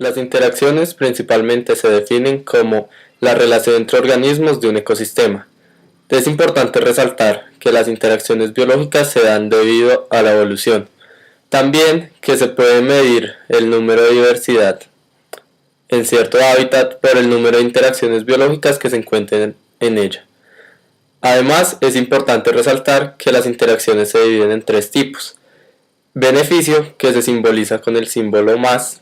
Las interacciones principalmente se definen como la relación entre organismos de un ecosistema. Es importante resaltar que las interacciones biológicas se dan debido a la evolución. También que se puede medir el número de diversidad en cierto hábitat por el número de interacciones biológicas que se encuentren en ella. Además, es importante resaltar que las interacciones se dividen en tres tipos. Beneficio, que se simboliza con el símbolo más,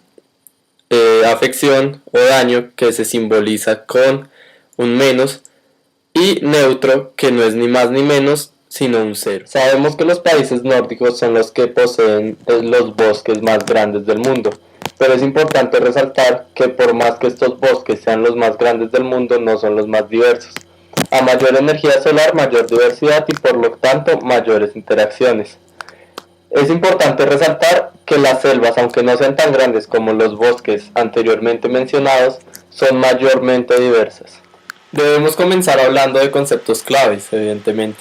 afección o daño, que se simboliza con un menos, y neutro, que no es ni más ni menos, sino un cero. Sabemos que los países nórdicos son los que poseen los bosques más grandes del mundo, pero es importante resaltar que por más que estos bosques sean los más grandes del mundo, no son los más diversos. A mayor energía solar, mayor diversidad y por lo tanto mayores interacciones. Es importante resaltar que las selvas, aunque no sean tan grandes como los bosques anteriormente mencionados, son mayormente diversas. Debemos comenzar hablando de conceptos claves, evidentemente.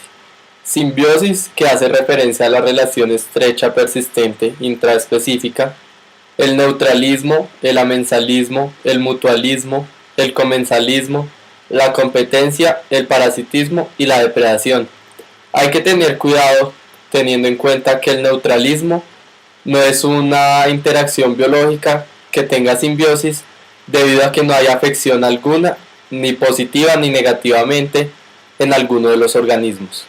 Simbiosis, que hace referencia a la relación estrecha persistente intraespecífica. El neutralismo, el amensalismo, el mutualismo, el comensalismo, la competencia, el parasitismo y la depredación. Hay que tener cuidado teniendo en cuenta que el neutralismo no es una interacción biológica que tenga simbiosis debido a que no hay afección alguna, ni positiva ni negativamente, en alguno de los organismos.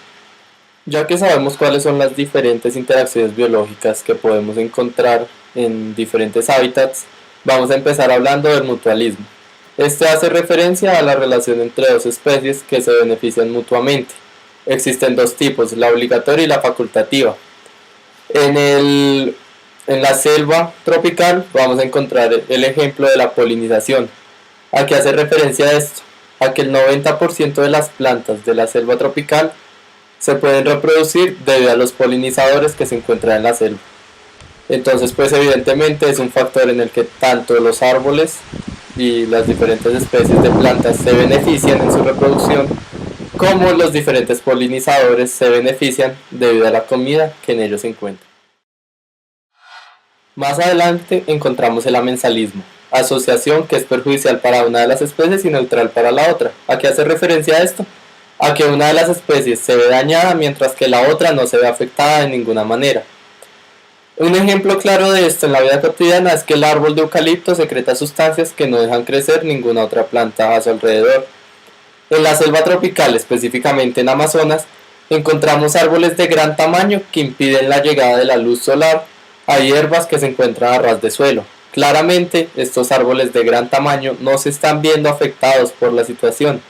Ya que sabemos cuáles son las diferentes interacciones biológicas que podemos encontrar en diferentes hábitats, vamos a empezar hablando del mutualismo. Este hace referencia a la relación entre dos especies que se benefician mutuamente. Existen dos tipos, la obligatoria y la facultativa. En la selva tropical vamos a encontrar el ejemplo de la polinización. ¿A qué hace referencia esto? A que el 90% de las plantas de la selva tropical se pueden reproducir debido a los polinizadores que se encuentran en la selva. Entonces, pues evidentemente es un factor en el que tanto los árboles y las diferentes especies de plantas se benefician en su reproducción, como los diferentes polinizadores se benefician debido a la comida que en ellos se encuentra. Más adelante encontramos el amensalismo, asociación que es perjudicial para una de las especies y neutral para la otra. ¿A qué hace referencia a esto? A que una de las especies se ve dañada mientras que la otra no se ve afectada de ninguna manera. Un ejemplo claro de esto en la vida cotidiana es que el árbol de eucalipto secreta sustancias que no dejan crecer ninguna otra planta a su alrededor. En la selva tropical, específicamente en Amazonas, encontramos árboles de gran tamaño que impiden la llegada de la luz solar a hierbas que se encuentran a ras de suelo. Claramente, estos árboles de gran tamaño no se están viendo afectados por la situación,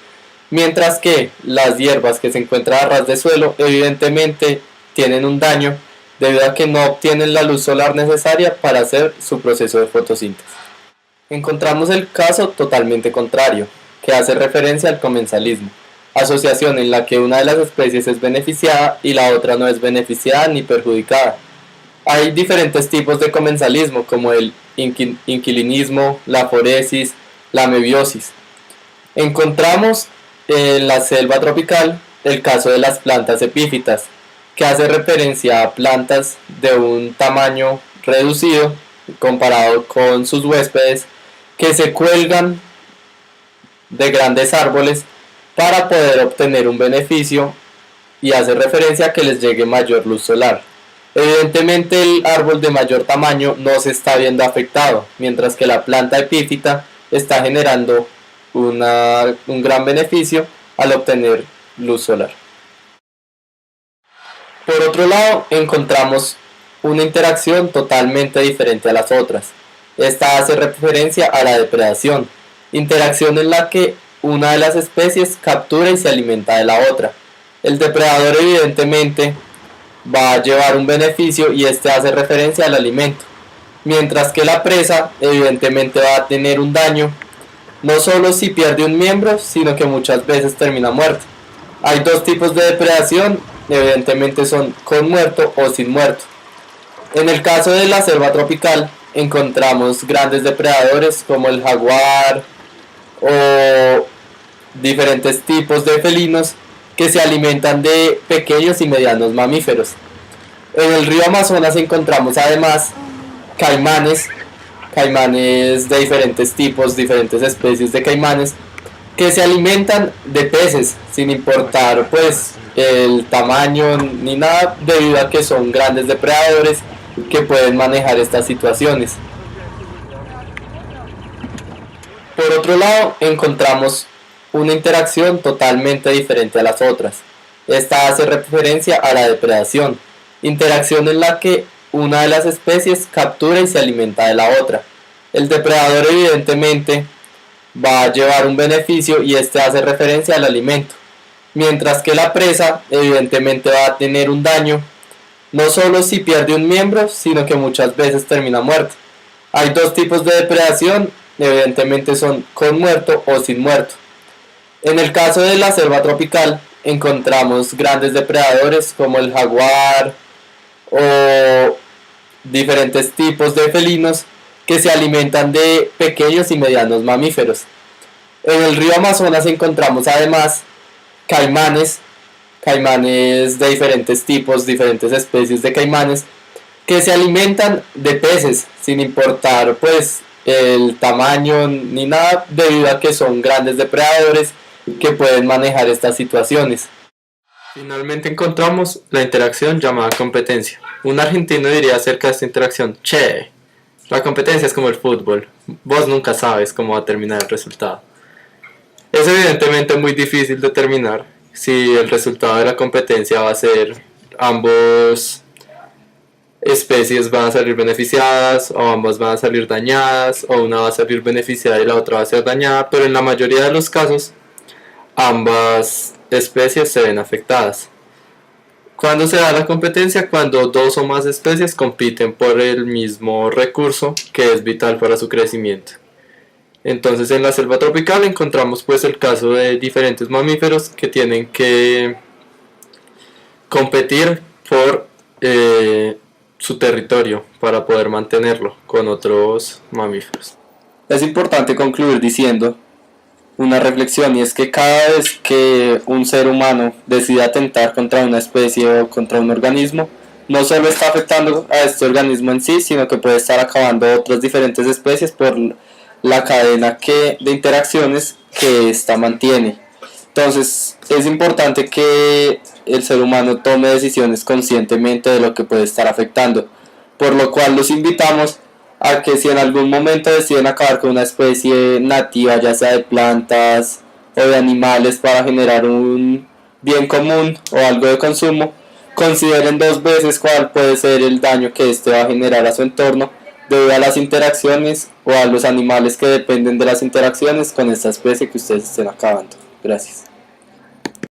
mientras que las hierbas que se encuentran a ras de suelo evidentemente tienen un daño debido a que no obtienen la luz solar necesaria para hacer su proceso de fotosíntesis. Encontramos el caso totalmente contrario, que hace referencia al comensalismo, asociación en la que una de las especies es beneficiada y la otra no es beneficiada ni perjudicada. Hay diferentes tipos de comensalismo como el inquilinismo, la foresis, la mebiosis. Encontramos en la selva tropical el caso de las plantas epífitas, que hace referencia a plantas de un tamaño reducido comparado con sus huéspedes que se cuelgan de grandes árboles para poder obtener un beneficio y hace referencia a que les llegue mayor luz solar. Evidentemente el árbol de mayor tamaño no se está viendo afectado, mientras que la planta epífita está generando un gran beneficio al obtener luz solar. Por otro lado, encontramos una interacción totalmente diferente a las otras. Esta hace referencia a la depredación, interacción en la que una de las especies captura y se alimenta de la otra. El depredador evidentemente va a llevar un beneficio y este hace referencia al alimento, mientras que la presa evidentemente va a tener un daño, no solo si pierde un miembro, sino que muchas veces termina muerto. Hay dos tipos de depredación, evidentemente son con muerto o sin muerto. En el caso de la selva tropical encontramos grandes depredadores como el jaguar o diferentes tipos de felinos que se alimentan de pequeños y medianos mamíferos. En el río Amazonas encontramos además caimanes caimanes de diferentes tipos, diferentes especies de caimanes, que se alimentan de peces, sin importar pues el tamaño ni nada, debido a que son grandes depredadores que pueden manejar estas situaciones. Por otro lado, encontramos una interacción totalmente diferente a las otras. Esta hace referencia a la depredación, interacción en la que una de las especies captura y se alimenta de la otra. El depredador evidentemente va a llevar un beneficio y este hace referencia al alimento, mientras que la presa evidentemente va a tener un daño, no solo si pierde un miembro, sino que muchas veces termina muerto. Hay dos tipos de depredación, evidentemente son con muerto o sin muerto. En el caso de la selva tropical encontramos grandes depredadores como el jaguar o diferentes tipos de felinos que se alimentan de pequeños y medianos mamíferos. En el río Amazonas encontramos además caimanes de diferentes tipos, diferentes especies de caimanes que se alimentan de peces sin importar pues el tamaño ni nada, debido a que son grandes depredadores que pueden manejar estas situaciones. Finalmente encontramos la interacción llamada competencia. Un argentino diría acerca de esta interacción: che, la competencia es como el fútbol, vos nunca sabes cómo va a terminar el resultado. Es evidentemente muy difícil determinar si el resultado de la competencia va a ser ambos especies van a salir beneficiadas o ambas van a salir dañadas, o una va a salir beneficiada y la otra va a ser dañada, pero en la mayoría de los casos ambas especies se ven afectadas. ¿Cuándo se da la competencia? Cuando dos o más especies compiten por el mismo recurso que es vital para su crecimiento. Entonces en la selva tropical encontramos pues el caso de diferentes mamíferos que tienen que competir por su territorio para poder mantenerlo con otros mamíferos. Es importante concluir diciendo una reflexión, y es que cada vez que un ser humano decide atentar contra una especie o contra un organismo, no solo está afectando a este organismo en sí, sino que puede estar acabando otras diferentes especies por la cadena de interacciones que ésta mantiene. Entonces es importante que el ser humano tome decisiones conscientemente de lo que puede estar afectando, por lo cual los invitamos a que si en algún momento deciden acabar con una especie nativa, ya sea de plantas o de animales, para generar un bien común o algo de consumo, consideren dos veces cuál puede ser el daño que este va a generar a su entorno debido a las interacciones o a los animales que dependen de las interacciones con esta especie que ustedes estén acabando. Gracias.